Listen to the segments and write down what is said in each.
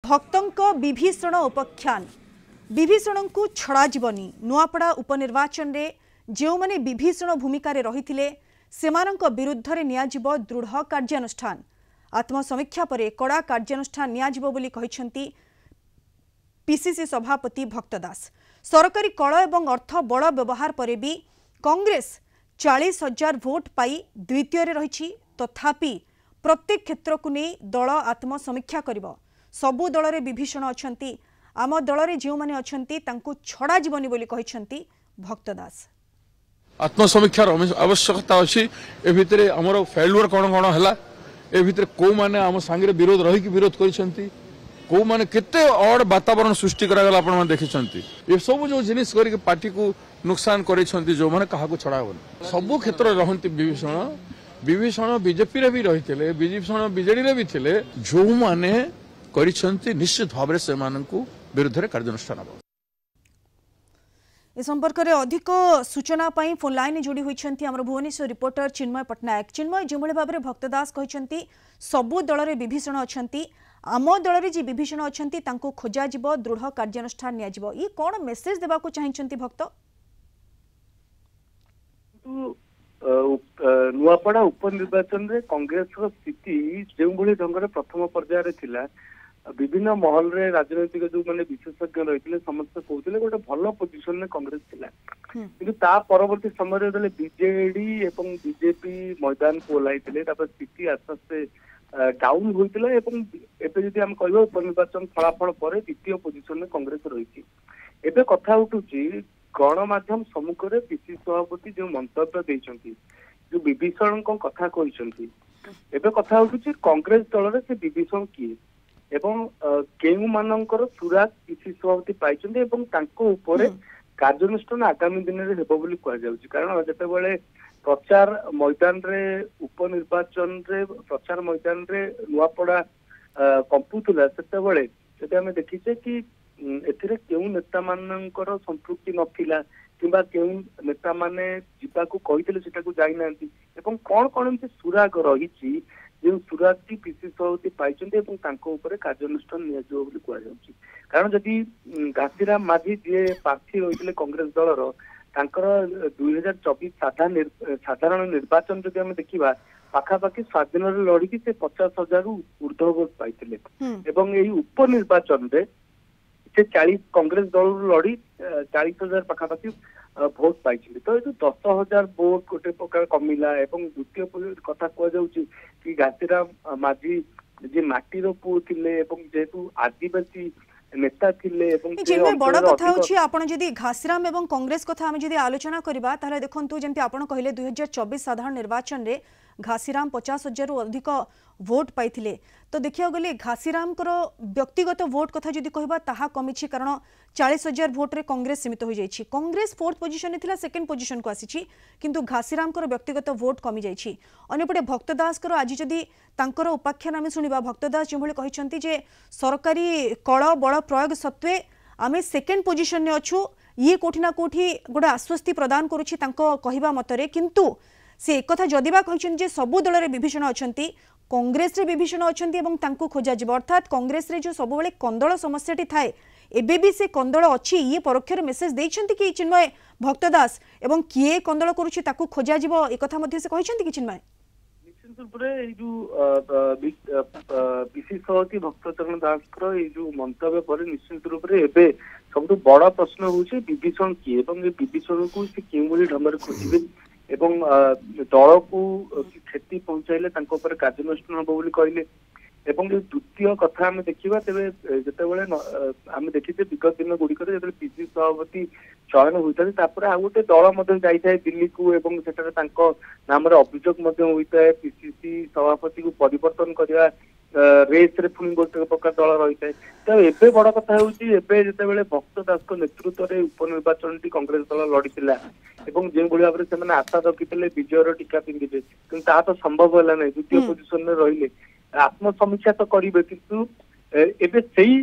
भक्तों विभीषण उपाख्यान विभीषण को छड़ा जीवनी नुआपड़ा उपनिर्वाचन रे जो माने विभीषण भूमिका रही सेमानंक विरुद्ध रे नियाजिबो दृढ़ कार्यानुष्ठान आत्मसमीक्षा परे कड़ा कार्यानुष्ठान नियाजिबो बोली कहिसेंती पीसीसी सभापति भक्त दास। सरकारी कल एवं अर्थ बड़ व्यवहार परे भी कांग्रेस 40,000 भोट पाई द्वितीय रे रही तथापि प्रत्येक क्षेत्र को नहीं दल आत्मसमीक्षा करिबो। सबु दल रे विभीषण अछंती आम दल रे जो माने अछंती तांको छड़ा जीवनी बोली कहिसेंती भक्त दास। आत्मसमीक्षार आवश्यकता अच्छी ए भितर आमर फेल्युअर कौन कौन है ए भितर कौ माने आम सांगे विरोध रही विरोध करिसेंती कौ माने केते अड वातावरण सृष्टि करागला आपण माने देखिसेंती ए सब जो जिनिस करी पार्टी को नुकसान करिसेंती जो माने काहा को छड़ाबन सब क्षेत्र रहंती विभीषण बीजेपी रे भी रहिथिले विभीषण बीजेडी रे भी थिले जो माने करिसेंती निश्चित भाव से माननकु विरुद्ध रे कार्यानुष्ठान हो। इस संपर्क में अधिक सूचना पाई फोन लाइन जोड़ी होती आम भुवनेश्वर रिपोर्टर चिन्मय पट्टनायक। चिन्मय जो भाव में भक्त दास कहते सबु दल रे विभीषण अछंती आम दल रे जी विभीषण अछंती तांको खोजा जिवो दृढ़ कार्यानुष्ठान निया जिवो ये कौन मेसेज देबा को चाहिंचंती भक्त? नुआपड़ा उपनिर्वाचन रे कांग्रेस स्थिति जो भली ढंग प्रथम पर्यायर थिला विभिन्न महल रे राजनैतिक जो माने विशेषज्ञ रही समस्त कहते गोटे भल पोजिशन में कांग्रेस थिला किंतु ता परवर्ती समय बीजेडी एवं बीजेपी मैदान को ओह्लाई स्थिति आस्ते आस्ते डाउन होता एवं आम कह उपनिर्वाचन फलाफल पर द्वितीय पोजिशन में कांग्रेस रही एवं कथा उठुची गणमाध्यम सम्मुख में पीसीसी सभापति जो मंतव्य देइछंती जो विभीषण कथा कहते एवं कथा उठुची कांग्रेस दल रे से विभीषण किए एवं केउ मानकर सुराग पीसीसी सभापति पाइछंती एवं तांको ऊपर कार्यानुष्ठान आगामी दिन में हेबो बोली कहा जाउची। कारण जेतेबेले प्रचार मैदान रे उपनिर्वाचन रे प्रचार मैदान रे नुआपड़ा कंपुतला सेतेबेले जदि आमे देखिछे कि एथिरे केउ नेता मानकर संपृक्ति नथिला किंबा केउ नेता माने जिताको कहितले सेटाको जाई नांती एवं कोन कोन एमती सुराग रहिची जो सुराग की पीसीसी सभापति पाइछंती एवं तांको ऊपर कार्यानुष्ठान नियाजिबो बोली कहा जाउची। कारण जदि घासीराम माझी जे प्रार्थी रहितले कांग्रेस दलर तांकर 2024 साधारण निर्वाचन जदि आमे देखिबा पाखापाखि स्वाधीन लड़की से 50,000 ऊर्ध्व भोट पाइथिले एवं एही उपनिर्वाचन रे से 40 कांग्रेस दल लड़ी 40,000 पाखापाखि भोट पाई तो ये 10,000 भोट गोटे प्रकार कमिला एवं द्वितीय कथा कह कि घासीराम माझी जे माटीर पुओ थिले एवं जेतु आदिवासी नेता थिले एवं बड़ कथा होछि आपण जदि घासीराम एवं कांग्रेस कथा हम जदि आलोचना करबा ताले देखंतु जेंति आपण कहिले 2024 साधारण निर्वाचन रे घासीराम 50,000 अधिक भोट पाइथिले तो देखिया गले घासीराम व्यक्तिगत भोट कथा जदि कहबा ताहा कमिछि कारण 40,000 भोट रे कांग्रेस सीमित हो जाइछि। कांग्रेस 4th पोजिशन थिला 2nd पोजिशन को आसीछि किंतु घासीराम व्यक्तिगत भोट कमी जाइछि। अन्यपटे भक्त दास आज जदि तांकर उपाख्यान आमे सुनिबा भक्त दास जो भली कहिसंती जे सरकारी कळ बड़ प्रयोग सत्वे आमे 2nd पोजिशन ने अछु ये कोठी ना कोठी गोटे आश्वस्ति प्रदान करूछि तांको कहिबा मतरे किंतु से एक कथा जदिबा कहिसंती जे सबु दल रे विभीषण अछंती कांग्रेस रे विभीषण अछंती एवं तांको खोजा जिवो अर्थात कांग्रेस रे जो सब बेले कंदळ समस्याटी थाए एबे भी से कंदळ अछि ये परोक्षर मेसेज देइछंती कि चिन्मय भक्त दास एवं किए कंदळ करूछि ताकू खोजा जिवो एक कथा मध्ये से कहिसंती कि चिन्मय निश्चित रूप रे ए जो पीसीसी सभापति भक्तचरण दास को ए जो मंतव्य पर निश्चित रूप रे एबे सबटु बड़ा प्रश्न होछि विभीषण किए एवं ए विभीषण को से केउली ढंगर खोजिबे एवं दल को क्षति पहुंचाइले कार्यानुष्ठान हम बोली कहले एवं द्वितीय कथा आम देखा तेरे जितेबाला आम देखी विगत दिन गुड़िक पीसीसी सभापति चयन होता है आ गोटे दल जाए दिल्ली को एवं नाम अभियोग होता है पीसीसी सभापति को परिवर्तन करने रेस रे पुणी गोटे प्रकार दल रही है तो एबे बड़ कथा होते भक्त दास नेतृत्व में उपनिर्वाचन कांग्रेस दल लड़ी जो भाव में आशा रखी विजयर टीका पिंधे कि तो संभव है ना द्वितीय पोजिशन में रही आत्मसमीक्षा तो करेंगे किंतु एबे सही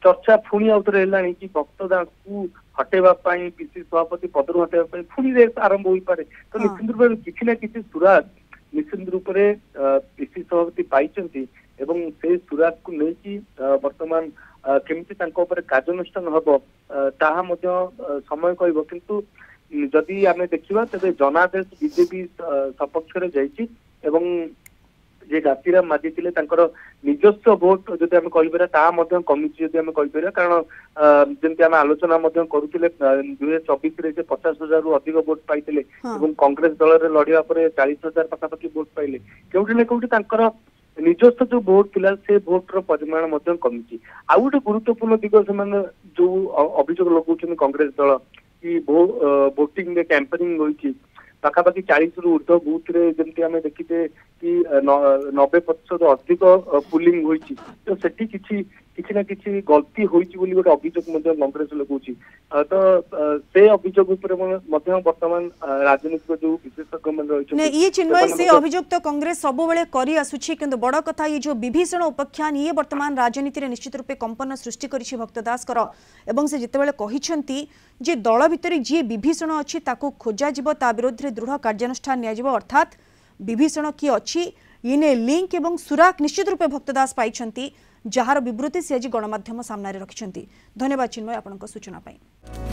चर्चा पुणी आउे है कि भक्त दास को हटेवा पीसीसी सभापति पदर हटेवा पुणी रेस आरंभ हो पारे तो निश्चित रूप किसी ना किसी सुराग निश्चित रूप से पीसीसी सभापति पाई ଏବଂ ସେ ସୁରାଗକୁ ନେଇକି ବର୍ତ୍ତମାନ କେମିତି ତାଙ୍କ ଉପରେ କାର୍ଯ୍ୟାନୁଷ୍ଠାନ ହବ ତାହା ମଧ୍ୟ ସମୟ କହିବ। କିନ୍ତୁ ଯଦି ଆମେ ଦେଖିବା ତେବେ ଜନାଦେଶ ବିଜେପି ସପକ୍ଷରେ ଯାଇଛି ଏବଂ ଯେ ଘାସିରାମ ମାଝୀ ଥିଲେ ତାଙ୍କର ନିଜସ୍ୱ ଭୋଟ ଯଦି ଆମେ କହିପାରିବା ତାହା ମଧ୍ୟ କମିଛି ଯଦି ଆମେ କହିପାରିବା। କାରଣ ଯେମିତି ଆମେ ଆଲୋଚନା ମଧ୍ୟ କରୁଥିଲେ 2024 ସେ 50,000ରୁ ଅଧିକ ଭୋଟ ପାଇଥିଲେ ଏବଂ କଂଗ୍ରେସ ଦଳରେ ଲଢିବା ପରେ 40,000 ପାଖାପାଖି ଭୋଟ ପାଇଲେ। କେଉଁଠି ନା କେଉଁଠି ତାଙ୍କର ନିଜସ୍ୱ ଯୋଉ ଭୋଟ ଥିଲା ସେ ଭୋଟର ପରିମାଣ ମଧ୍ୟ କମିଛି। ଆଉ ଗୋଟେ ଗୁରୁତ୍ୱପୂର୍ଣ୍ଣ ଦିଗ ସେମାନେ ଯୋଉ ଅଭିଯୋଗ ଲଗାଉଛନ୍ତି କଂଗ୍ରେସ ଦଳ କି ଭୋଟିଂ ରେ କ୍ୟାମ୍ପେନିଂ ହୋଇଛି ପାଖାପାଖି 40ରୁ ଉର୍ଦ୍ଧ୍ୱ ବୁଥରେ ଯେମିତି ଆମେ ଦେଖିଛେ କି 90% ଅଧିକ ପୁଲିଂ ହୋଇଛି। ତ ସେଠି କିଛି ନା କିଛି ଗଲତି ହୋଇଛି ବୋଲି ଗୋଟେ ଅଭିଯୋଗ ମଧ୍ୟ କଂଗ୍ରେସ ଲଗାଉଛି। ତ ସେ ଅଭିଯୋଗ ଉପରେ ମଧ୍ୟ ବର୍ତ୍ତମାନ ରାଜନୈତିକ ଯୋଉ ବିଶେଷଜ୍ଞ ମାନେ ରହିଛନ୍ତି ये चिन्मय से अभियोग तो कांग्रेस सब बेले करी आसुछि किंतु बड़ कथा ये जो विभीषण उपाख्यान ये वर्तमान राजनीति रे निश्चित रूपे कंपन सृष्टि करिछि भक्तदास कर एवं से जितेबाला कहिसंती जे दल भितर जी विभीषण अछि ताकू खोजा जिवो ता विरोध रे दृढ़ कार्यानुष्ठान निया जिवो अर्थात विभीषण की अछि इने लिंक एवं सुराक निश्चित रूपे भक्तदास पाइछंती जहार विवृति से आज गणमाध्यम सामने रखिछंती। धन्यवाद चिन्मय आपनक सूचना पाई।